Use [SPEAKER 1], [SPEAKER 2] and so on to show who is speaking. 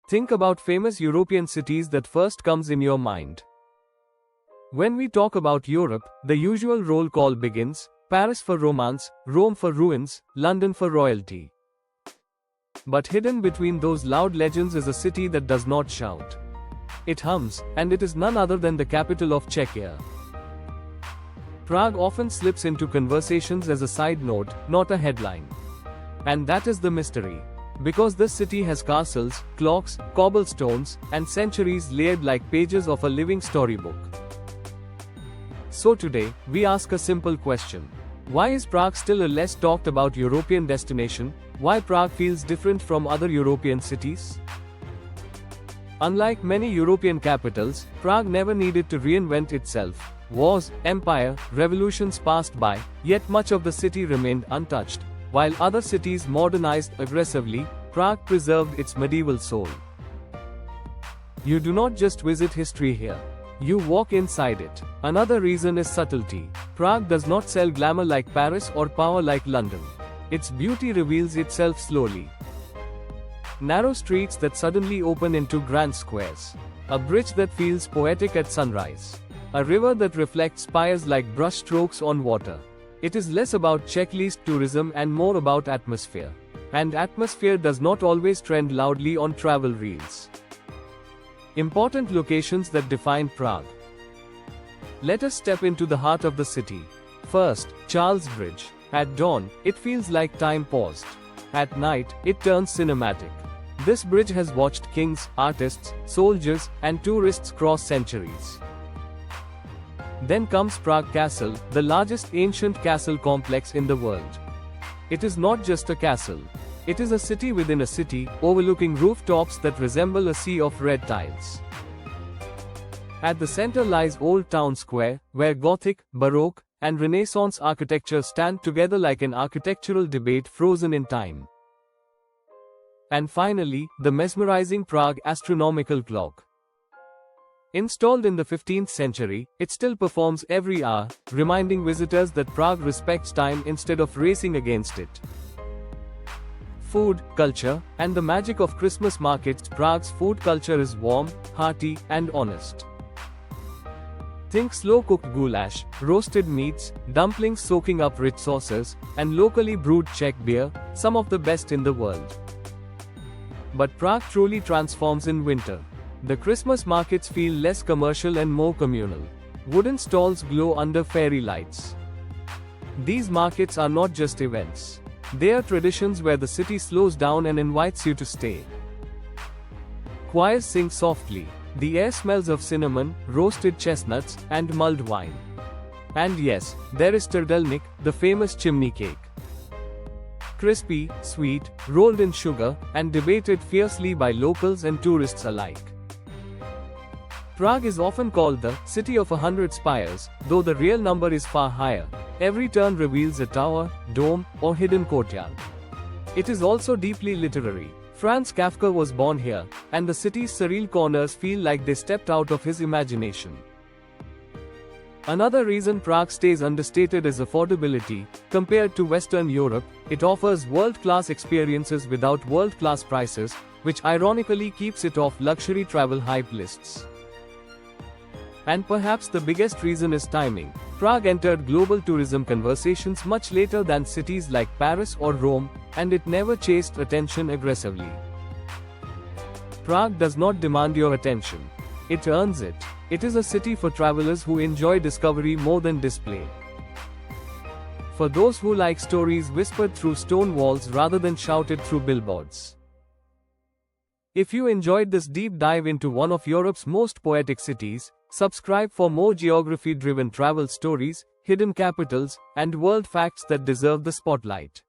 [SPEAKER 1] Think about famous European cities that first comes in your mind. When we talk about Europe, the usual roll call begins: Paris for romance, Rome for ruins, London for royalty. But hidden between those loud legends is a city that does not shout. It hums, and it is none other than the capital of Czechia. Prague often slips into conversations as a side note, not a headline. And that is the mystery. Because this city has castles, clocks, cobblestones, and centuries layered like pages of a living storybook. So today, we ask a simple question. Why is Prague still a less talked about European destination? Why Prague feels different from other European cities? Unlike many European capitals, Prague never needed to reinvent itself. Wars, empire, revolutions passed by, yet much of the city remained untouched. While other cities modernized aggressively, Prague preserved its medieval soul. You do not just visit history here. You walk inside it. Another reason is subtlety. Prague does not sell glamour like Paris or power like London. Its beauty reveals itself slowly. Narrow streets that suddenly open into grand squares. A bridge that feels poetic at sunrise. A river that reflects spires like brushstrokes on water. It is less about checklist tourism and more about atmosphere. And atmosphere does not always trend loudly on travel reels. Important locations that define Prague. Let us step into the heart of the city. First, Charles Bridge. At dawn, it feels like time paused. At night, it turns cinematic. This bridge has watched kings, artists, soldiers, and tourists cross centuries. Then comes Prague Castle, the largest ancient castle complex in the world. It is not just a castle. It is a city within a city, overlooking rooftops that resemble a sea of red tiles. At the center lies Old Town Square, where Gothic, Baroque, and Renaissance architecture stand together like an architectural debate frozen in time. And finally, the mesmerizing Prague astronomical clock. Installed in the 15th century, it still performs every hour, reminding visitors that Prague respects time instead of racing against it. Food, culture, and the magic of Christmas markets. Prague's food culture is warm, hearty, and honest. Think slow-cooked goulash, roasted meats, dumplings soaking up rich sauces, and locally brewed Czech beer, some of the best in the world. But Prague truly transforms in winter. The Christmas markets feel less commercial and more communal. Wooden stalls glow under fairy lights. These markets are not just events. They are traditions where the city slows down and invites you to stay. Choirs sing softly. The air smells of cinnamon, roasted chestnuts, and mulled wine. And yes, there is trdelník, the famous chimney cake. Crispy, sweet, rolled in sugar, and debated fiercely by locals and tourists alike. Prague is often called the city of 100 spires, though the real number is far higher. Every turn reveals a tower, dome, or hidden courtyard. It is also deeply literary. Franz Kafka was born here, and the city's surreal corners feel like they stepped out of his imagination. Another reason Prague stays understated is affordability. Compared to Western Europe, it offers world-class experiences without world-class prices, which ironically keeps it off luxury travel hype lists. And perhaps the biggest reason is timing. Prague entered global tourism conversations much later than cities like Paris or Rome, and it never chased attention aggressively. Prague does not demand your attention. It earns it. It is a city for travelers who enjoy discovery more than display. For those who like stories whispered through stone walls rather than shouted through billboards. If you enjoyed this deep dive into one of Europe's most poetic cities, subscribe for more geography-driven travel stories, hidden capitals, and world facts that deserve the spotlight.